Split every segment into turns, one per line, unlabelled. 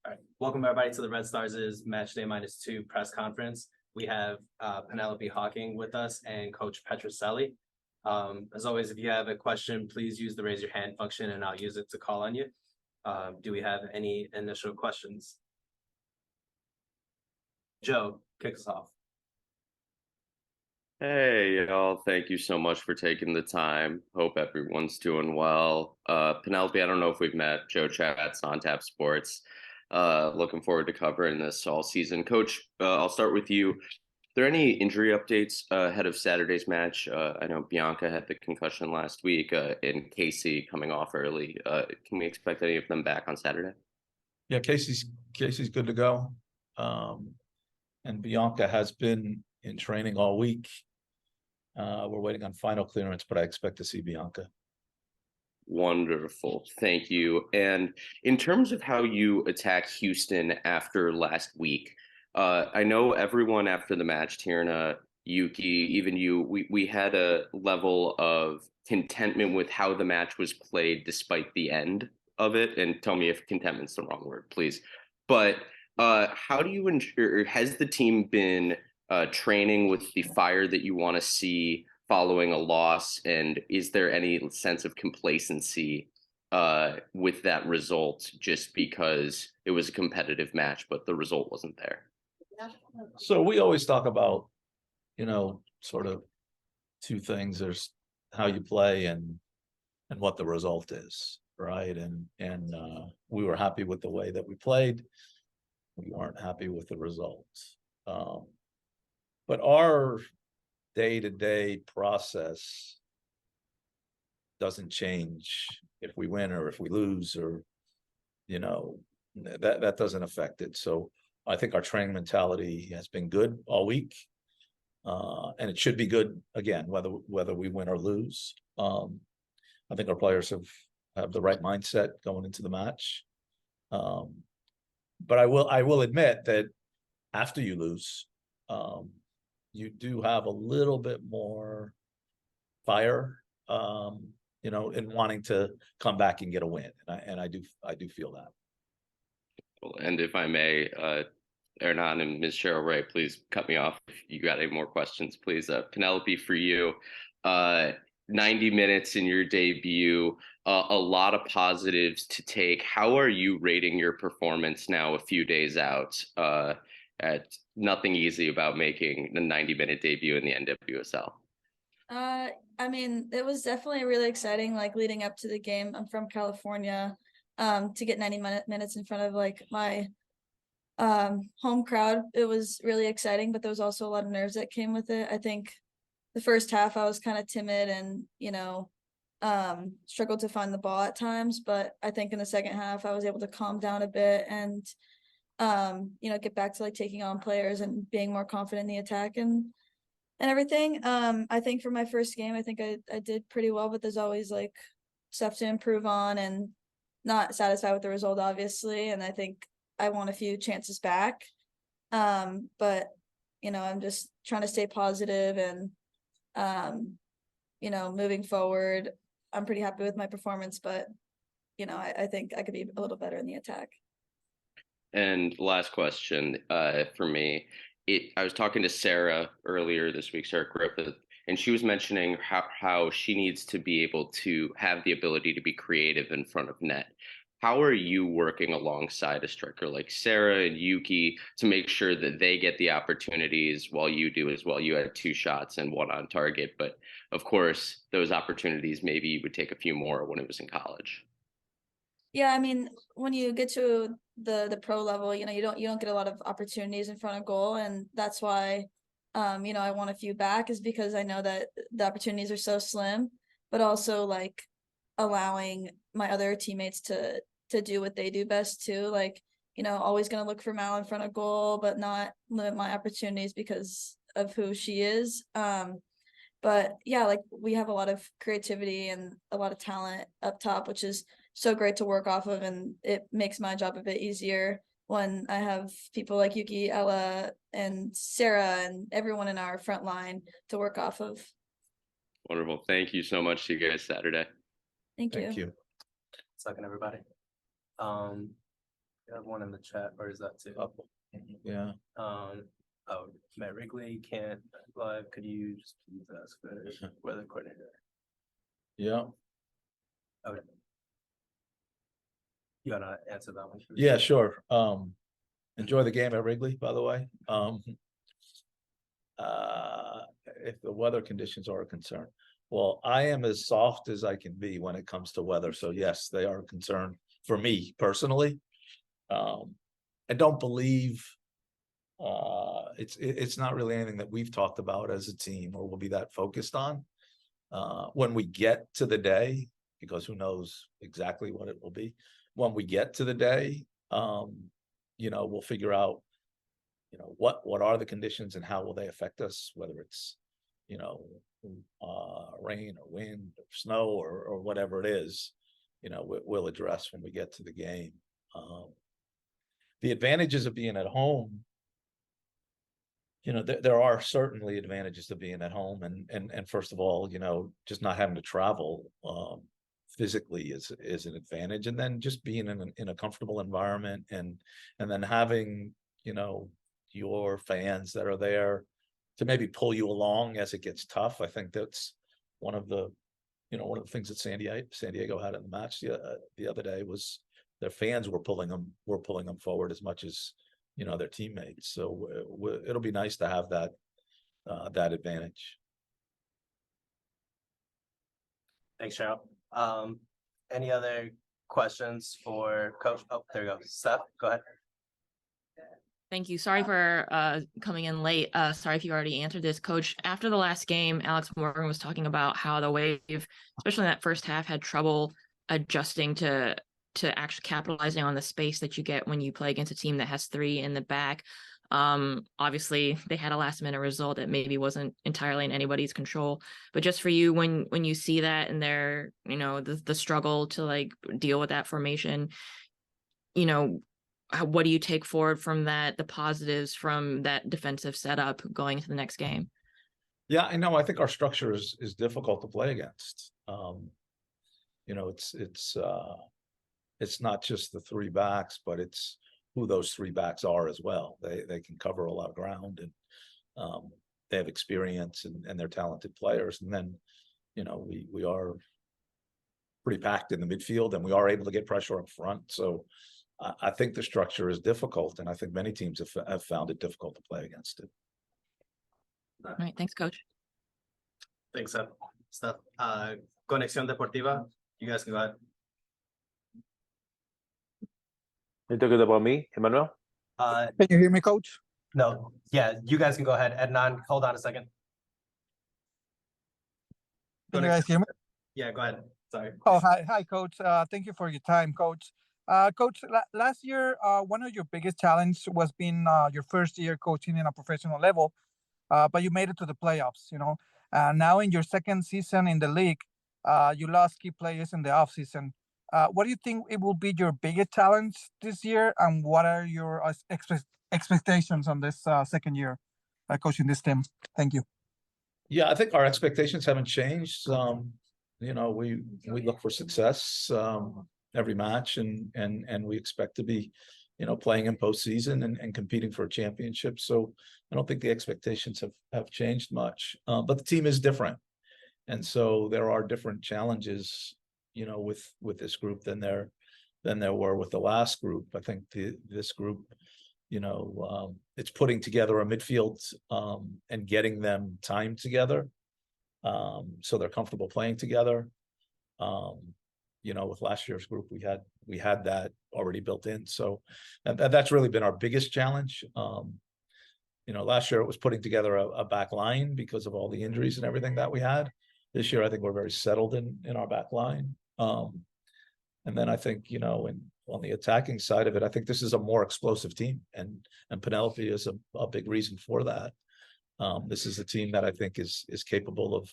All right. Welcome everybody to the Red Stars' match day -2 press conference. We have Penelope Hocking with us and Coach Petrucelli. As always, if you have a question, please use the raise your hand function and I'll use it to call on you. Do we have any initial questions? Joe, kick us off.
Hey, y'all. Thank you so much for taking the time. Hope everyone's doing well. Penelope, I don't know if we've met. Joe Chats on Tap Sports. Looking forward to covering this all season. Coach, I'll start with you. Are there any injury updates ahead of Saturday's match? I know Bianca had the concussion last week, and Casey coming off early. Can we expect any of them back on Saturday?
Yeah, Casey's good to go. And Bianca has been in training all week. We're waiting on final clearance, but I expect to see Bianca.
Wonderful. Thank you. And in terms of how you attack Houston after last week, I know everyone after the match, Tierna, Yuki, even you, we had a level of contentment with how the match was played despite the end of it. And tell me if contentment's the wrong word, please. But how do you ensure, has the team been training with the fire that you want to see following a loss? And is there any sense of complacency with that result just because it was a competitive match, but the result wasn't there?
So we always talk about, sort of two things. There's how you play and what the result is, right? And we were happy with the way that we played. We weren't happy with the results. But our day-to-day process doesn't change if we win or if we lose, or that doesn't affect it. So I think our training mentality has been good all week, and it should be good again whether we win or lose. I think our players have the right mindset going into the match. But I will admit that after you lose, you do have a little bit more fire, in wanting to come back and get a win, and I do feel that.
Well, and if I may, Ernan and Ms. Cheryl Ray, please cut me off if you got any more questions, please. Penelope, for you, 90 minutes in your debut, a lot of positives to take. How are you rating your performance now, a few days out? At nothing easy about making the 90-minute debut in the NWSL.
I mean, it was definitely really exciting, like leading up to the game. I'm from California. To get 90 minutes in front of like my home crowd, it was really exciting, but there was also a lot of nerves that came with it. I think the first half I was kind of timid and struggled to find the ball at times, but I think in the second half I was able to calm down a bit and get back to like taking on players and being more confident in the attack and everything. I think for my first game, I think I did pretty well, but there's always like stuff to improve on and not satisfied with the result, obviously. And I think I want a few chances back. But I'm just trying to stay positive and moving forward. I'm pretty happy with my performance, but I think I could be a little better in the attack.
And last question for me. I was talking to Sarah earlier this week, Sarah Griffith, and she was mentioning how she needs to be able to have the ability to be creative in front of net. How are you working alongside a striker like Sarah and Yuki to make sure that they get the opportunities while you do as well? You had 2 shots and 1 on target, but of course, those opportunities, maybe you would take a few more when it was in college.
Yeah, I mean, when you get to the pro level, you don't get a lot of opportunities in front of goal, and that's why I want a few back, is because I know that the opportunities are so slim, but also like allowing my other teammates to do what they do best too. Like, always gonna look for Mal in front of goal, but not limit my opportunities because of who she is. But yeah, like we have a lot of creativity and a lot of talent up top, which is so great to work off of, and it makes my job a bit easier when I have people like Yuki, Ella, and Sarah, and everyone in our front line to work off of.
Wonderful. Thank you so much. See you guys Saturday.
Thank you.
Thank you.
Second, everybody. You have one in the chat, or is that two?
Yeah,
Oh, Matt Wrigley can't live. Could you just please ask for weather coordinator?
yeah,
Okay. You wanna answer that one?
yeah, sure. Enjoy the game at Wrigley, by the way. If the weather conditions are a concern, well, I am as soft as I can be when it comes to weather. So yes, they are a concern for me personally. I don't believe it's not really anything that we've talked about as a team or will be that focused on. When we get to the day, because who knows exactly what it will be. When we get to the day, we'll figure out, what are the conditions and how will they affect us, whether it's, rain or wind or snow or whatever it is, we'll address when we get to the game. The advantages of being at home, there are certainly advantages to being at home, and first of all, just not having to travel physically is an advantage, and then just being in a comfortable environment, and then having your fans that are there to maybe pull you along as it gets tough. I think that's one of the things that San Diego had in the match the other day was their fans were pulling them forward as much as their teammates. So it'll be nice to have that advantage.
Thanks, Cheryl. Any other questions for Coach? Oh, there you go. Steph, go ahead.
Thank you. Sorry for coming in late. Sorry if you already answered this, Coach. After the last game, Alex Morgan was talking about how the Wave, especially in that first half, had trouble adjusting to actually capitalizing on the space that you get when you play against a team that has three in the back. Obviously, they had a last-minute result that maybe wasn't entirely in anybody's control. But just for you, when you see that and their, the struggle to deal with that formation, what do you take forward from that, the positives from that defensive setup going into the next game?
Yeah, I know. I think our structure is difficult to play against. It's not just the three backs, but it's who those three backs are as well. They can cover a lot of ground, and they have experience, and they're talented players. And then, we are pretty packed in the midfield, and we are able to get pressure up front. So I think the structure is difficult, and I think many teams have found it difficult to play against it.
All right, thanks, Coach.
Thanks, Steph. Conexión Deportiva, you guys can go ahead.
You talking about me, Emmanuel?
Can
you hear me, Coach?
No, yeah, you guys can go ahead. Adnan, hold on a second.
Can you guys hear me?
Yeah, go ahead. Sorry.
Oh, hi, Coach. Thank you for your time, Coach. Coach, last year, one of your biggest challenges was being your first year coaching in a professional level, but you made it to the playoffs. Now in your second season in the league, you lost key players in the offseason. What do you think it will be your biggest challenge this year, and what are your expectations on this second year coaching this team? Thank you.
Yeah, I think our expectations haven't changed. We look for success every match, and we expect to be, playing in postseason and competing for a championship. So I don't think the expectations have changed much. But the team is different, and so there are different challenges, with this group than there were with the last group. I think this group, it's putting together a midfield and getting them time together, so they're comfortable playing together. With last year's group, we had that already built in. So that's really been our biggest challenge. Last year it was putting together a back line because of all the injuries and everything that we had. This year, I think we're very settled in our back line. And then I think, on the attacking side of it, I think this is a more explosive team, and Penelope is a big reason for that. This is a team that I think is capable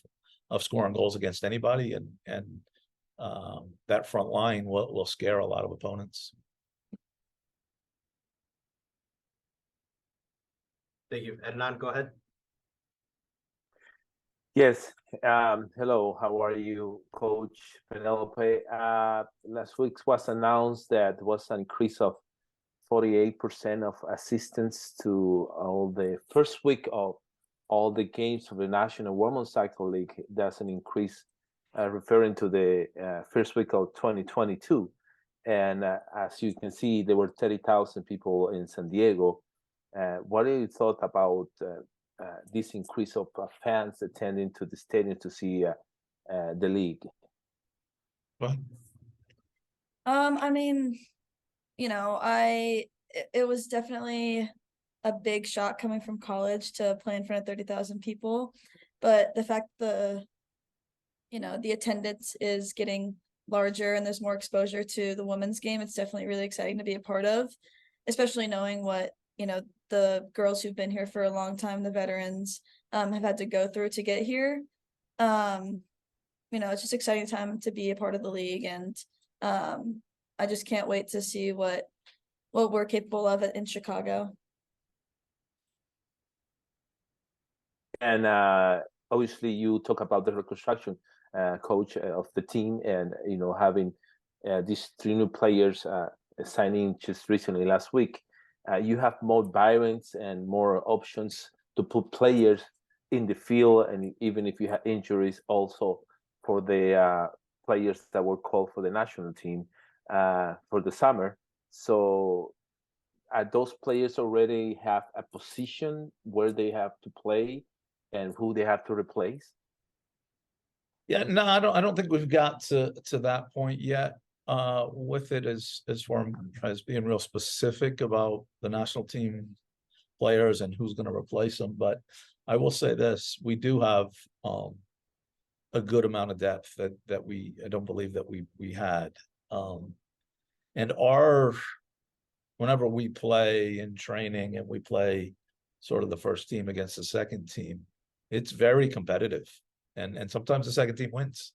of scoring goals against anybody, and that front line will scare a lot of opponents.
Thank you. Adnan, go ahead.
Yes. Hello. How are you, Coach Penelope? Last week was announced that was an increase of 48% of assistance to all the first week of all the games of the National Women's Cycle League. That's an increase referring to the first week of 2022. And as you can see, there were 30,000 people in San Diego. What do you thought about this increase of fans attending to the stadium to see the league?
Well,
I mean, you know, it was definitely a big shock coming from college to play in front of 30,000 people, but the fact the attendance is getting larger and there's more exposure to the women's game, it's definitely really exciting to be a part of, especially knowing what, the girls who've been here for a long time, the veterans, have had to go through to get here. It's just exciting time to be a part of the league, and I just can't wait to see what we're capable of in Chicago.
And obviously, you talk about the reconstruction, coach of the team, and having these 3 new players signing just recently last week. You have more variants and more options to put players in the field, and even if you have injuries, also for the players that were called for the national team for the summer. So those players already have a position where they have to play and who they have to replace?
Yeah, no, I don't think we've got to that point yet. With it as far as being real specific about the national team players and who's going to replace them. But I will say this: we do have a good amount of depth that I don't believe that we had. And whenever we play in training and we play sort of the first team against the second team, it's very competitive, and sometimes the second team wins.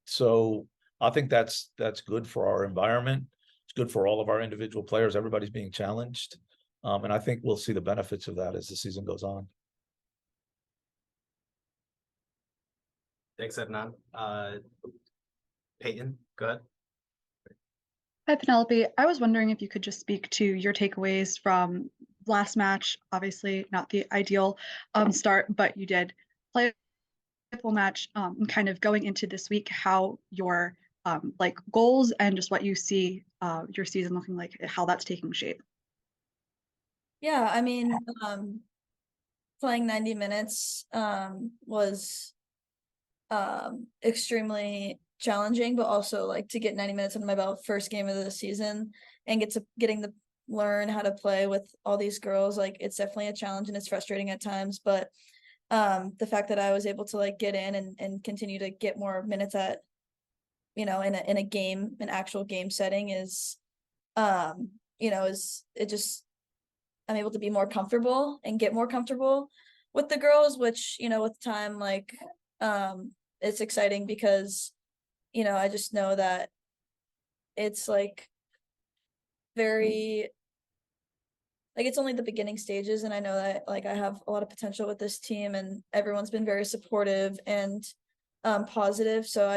So I think that's good for our environment. It's good for all of our individual players. Everybody's being challenged. And I think we'll see the benefits of that as the season goes on.
Thanks, Adnan. Peyton, go ahead.
Hi, Penelope. I was wondering if you could just speak to your takeaways from last match. Obviously not the ideal start, but you did play a full match, and kind of going into this week, how your goals and just what you see your season looking like, how that's taking shape.
Yeah, I mean, playing 90 minutes was extremely challenging, but also to get 90 minutes under my belt, first game of the season, and getting to learn how to play with all these girls, it's definitely a challenge and it's frustrating at times, but the fact that I was able to get in and continue to get more minutes at in a game, an actual game setting is I'm able to be more comfortable and get more comfortable with the girls, which with time it's exciting because I just know that it's very it's only the beginning stages, and I know that I have a lot of potential with this team, and everyone's been very supportive and positive. So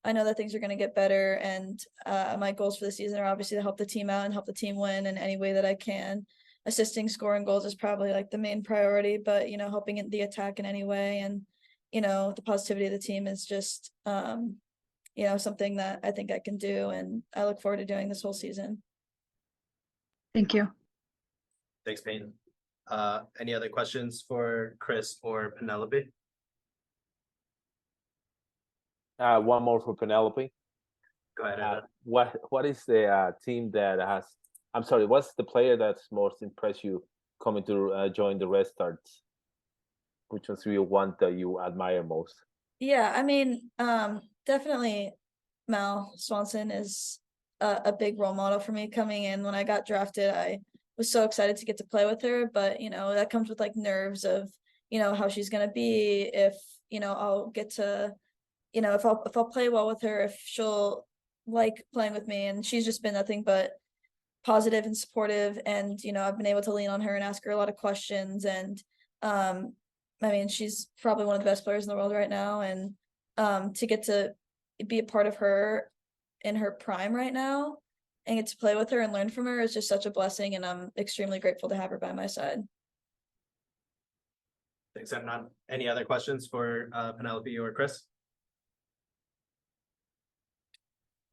I know that things are going to get better, and my goals for the season are obviously to help the team out and help the team win in any way that I can. Assisting, scoring goals is probably the main priority, but helping in the attack in any way, and the positivity of the team is just something that I think I can do, and I look forward to doing this whole season.
Thank you.
Thanks, Peyton. Any other questions for Chris or Penelope?
One more for Penelope.
Go ahead.
What is the team that has? I'm sorry. What's the player that's most impressed you coming to join the Red Stars? Which one's the one that you admire most?
Yeah, I mean, definitely Mal Swanson is a big role model for me coming in. When I got drafted, I was so excited to get to play with her, but that comes with nerves of how she's gonna be, if I'll get to if I'll play well with her, if she'll like playing with me. And she's just been nothing but positive and supportive, and I've been able to lean on her and ask her a lot of questions, and I mean, she's probably one of the best players in the world right now, and to get to be a part of her in her prime right now and get to play with her and learn from her is just such a blessing, and I'm extremely grateful to have her by my side.
Thanks, everyone. Any other questions for Penelope or Chris?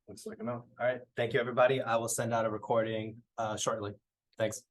Looks like a no. All right. Thank you, everybody. I will send out a recording shortly. Thanks.